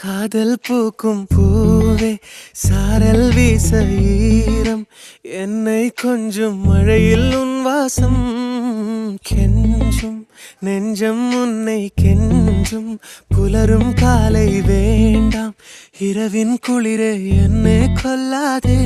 காதல் பூக்கும் பூவே சாரல் வீச ஈரம் என்னை கொஞ்சம் மழையில் உன் வாசம் கெஞ்சும் நெஞ்சம் உன்னை கெஞ்சும் புலரும் காலை வேண்டாம் இரவின் குளிரே என்னை கொல்லாதே